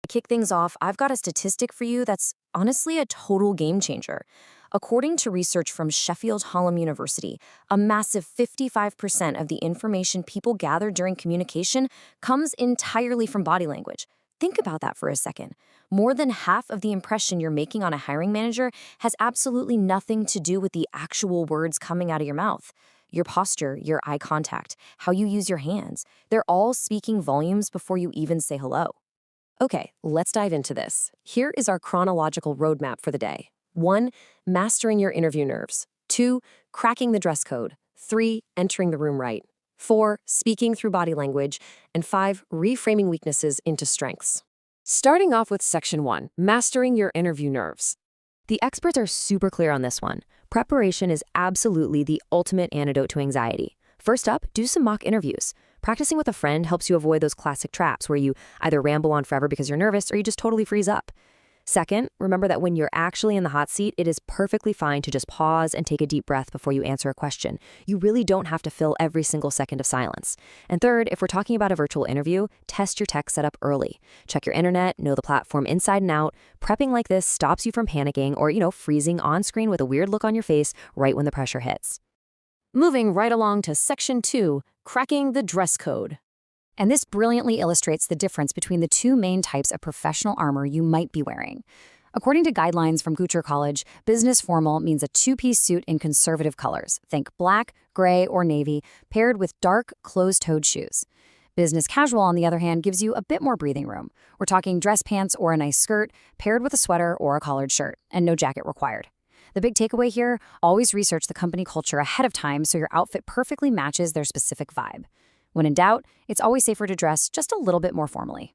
kick things off, I've got a statistic for you that's honestly a total game changer. According to research from Sheffield Hallam University, a massive 55% of the information people gather during communication comes entirely from body language. Think about that for a second. More than half of the impression you're making on a hiring manager has absolutely nothing to do with the actual words coming out of your mouth. Your posture, your eye contact, how you use your hands, they're all speaking volumes before you even say hello. Okay, let's dive into this. Here is our chronological roadmap for the day. 1. Mastering your interview nerves. 2. Cracking the dress code. 3. Entering the room right. 4. Speaking through body language. And 5. Reframing weaknesses into strengths. Starting off with Section 1, Mastering your interview nerves. The experts are super clear on this one. Preparation is absolutely the ultimate antidote to anxiety. First up, do some mock interviews. Practicing with a friend helps you avoid those classic traps where you either ramble on forever because you're nervous or you just totally freeze up. Second, remember that when you're actually in the hot seat, it is perfectly fine to just pause and take a deep breath before you answer a question. You really don't have to fill every single second of silence. And third, if we're talking about a virtual interview, test your tech setup early. Check your internet, know the platform inside and out. Prepping like this stops you from panicking or, freezing on screen with a weird look on your face right when the pressure hits. Moving right along to Section 2, Cracking the dress code. And this brilliantly illustrates the difference between the two main types of professional armor you might be wearing. According to guidelines from Kuchar College, business formal means a two-piece suit in conservative colors. Think black, gray, or navy, paired with dark, closed-toed shoes. Business casual, on the other hand, gives you a bit more breathing room. We're talking dress pants or a nice skirt, paired with a sweater or a collared shirt, and no jacket required. The big takeaway here, always research the company culture ahead of time so your outfit perfectly matches their specific vibe. When in doubt, it's always safer to dress just a little bit more formally.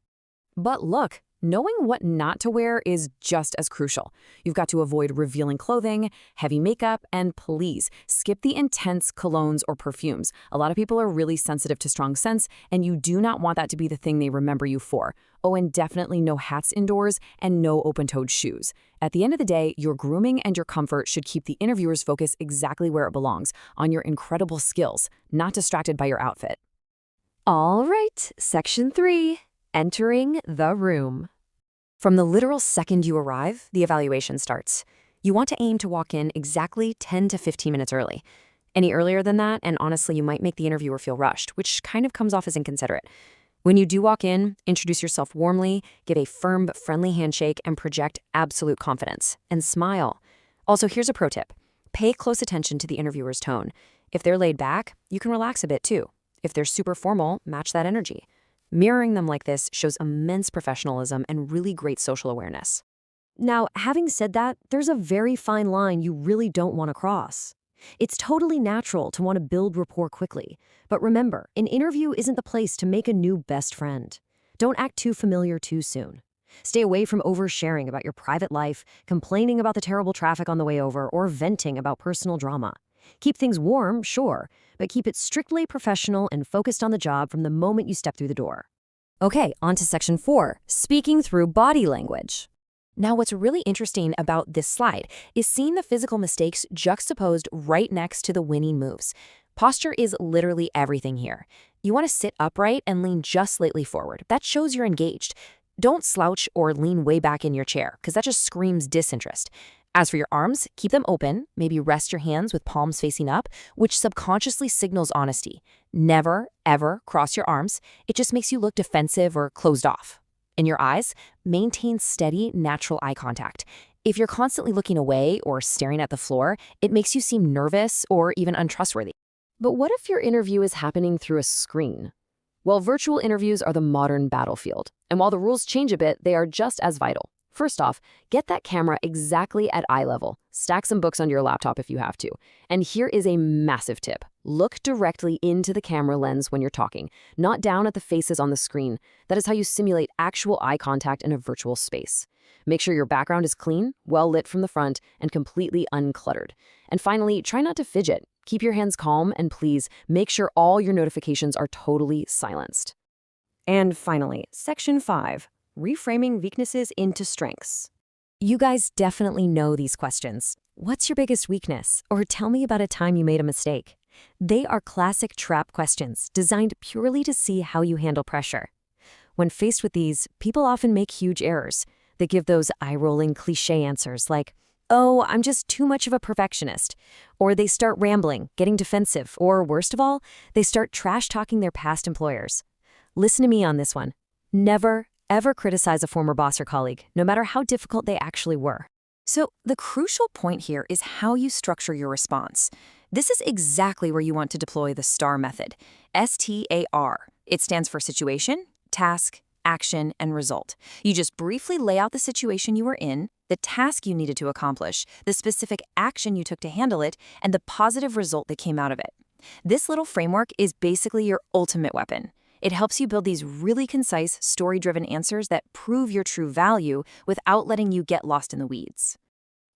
But look, knowing what not to wear is just as crucial. You've got to avoid revealing clothing, heavy makeup, and please, skip the intense colognes or perfumes. A lot of people are really sensitive to strong scents, and you do not want that to be the thing they remember you for. Oh, and definitely no hats indoors and no open-toed shoes. At the end of the day, your grooming and your comfort should keep the interviewer's focus exactly where it belongs, on your incredible skills, not distracted by your outfit. All right, Section 3, Entering the room. From the literal second you arrive, the evaluation starts. You want to aim to walk in exactly 10 to 15 minutes early. Any earlier than that, and honestly, you might make the interviewer feel rushed, which kind of comes off as inconsiderate. When you do walk in, introduce yourself warmly, give a firm but friendly handshake, and project absolute confidence. And smile. Also, here's a pro tip. Pay close attention to the interviewer's tone. If they're laid back, you can relax a bit too. If they're super formal, match that energy. Mirroring them like this shows immense professionalism and really great social awareness. Now, having said that, there's a very fine line you really don't want to cross. It's totally natural to want to build rapport quickly. But remember, an interview isn't the place to make a new best friend. Don't act too familiar too soon. Stay away from oversharing about your private life, complaining about the terrible traffic on the way over, or venting about personal drama. Keep things warm, sure, but keep it strictly professional and focused on the job from the moment you step through the door. Okay, on to Section 4, Speaking through body language. Now, what's really interesting about this slide is seeing the physical mistakes juxtaposed right next to the winning moves. Posture is literally everything here. You want to sit upright and lean just slightly forward. That shows you're engaged. Don't slouch or lean way back in your chair, because that just screams disinterest. As for your arms, keep them open, maybe rest your hands with palms facing up, which subconsciously signals honesty. Never, ever cross your arms. It just makes you look defensive or closed off. In your eyes, maintain steady, natural eye contact. If you're constantly looking away or staring at the floor, it makes you seem nervous or even untrustworthy. But what if your interview is happening through a screen? Well, virtual interviews are the modern battlefield, and while the rules change a bit, they are just as vital. First off, get that camera exactly at eye level. Stack some books on your laptop if you have to. And here is a massive tip. Look directly into the camera lens when you're talking, not down at the faces on the screen. That is how you simulate actual eye contact in a virtual space. Make sure your background is clean, well lit from the front, and completely uncluttered. And finally, try not to fidget. Keep your hands calm, and please make sure all your notifications are totally silenced. And finally, Section 5. Reframing weaknesses into strengths. You guys definitely know these questions. What's your biggest weakness? Or tell me about a time you made a mistake. They are classic trap questions designed purely to see how you handle pressure. When faced with these, people often make huge errors. They give those eye-rolling cliché answers like, "Oh, I'm just too much of a perfectionist." Or they start rambling, getting defensive, or worst of all, they start trash-talking their past employers. Listen to me on this one. Never, ever criticize a former boss or colleague, no matter how difficult they actually were. So the crucial point here is how you structure your response. This is exactly where you want to deploy the STAR method. STAR. It stands for situation, task, action, and result. You just briefly lay out the situation you were in, the task you needed to accomplish, the specific action you took to handle it, and the positive result that came out of it. This little framework is basically your ultimate weapon. It helps you build these really concise, story-driven answers that prove your true value without letting you get lost in the weeds.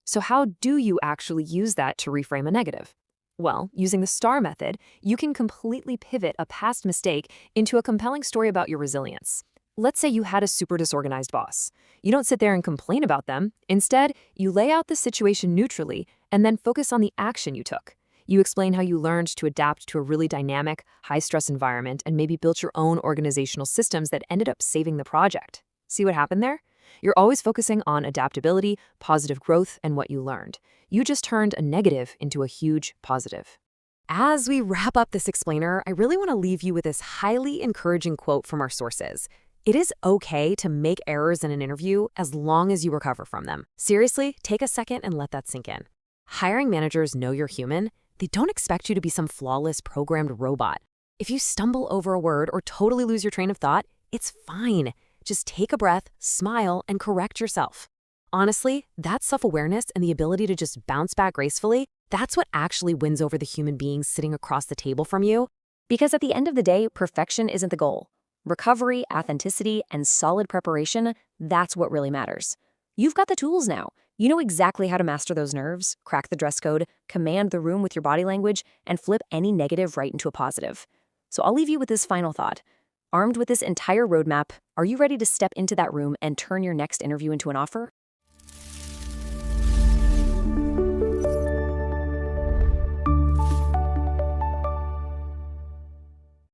So how do you actually use that to reframe a negative? Well, using the STAR method, you can completely pivot a past mistake into a compelling story about your resilience. Let's say you had a super disorganized boss. You don't sit there and complain about them. Instead, you lay out the situation neutrally and then focus on the action you took. You explain how you learned to adapt to a really dynamic, high-stress environment and maybe built your own organizational systems that ended up saving the project. See what happened there? You're always focusing on adaptability, positive growth, and what you learned. You just turned a negative into a huge positive. As we wrap up this explainer, I really want to leave you with this highly encouraging quote from our sources. It is okay to make errors in an interview as long as you recover from them. Seriously, take a second and let that sink in. Hiring managers know you're human. They don't expect you to be some flawless programmed robot. If you stumble over a word or totally lose your train of thought, it's fine. Just take a breath, smile, and correct yourself. Honestly, that self-awareness and the ability to just bounce back gracefully, that's what actually wins over the human beings sitting across the table from you. Because at the end of the day, perfection isn't the goal. Recovery, authenticity, and solid preparation, that's what really matters. You've got the tools now. You know exactly how to master those nerves, crack the dress code, command the room with your body language, and flip any negative right into a positive. So I'll leave you with this final thought. Armed with this entire roadmap, are you ready to step into that room and turn your next interview into an offer?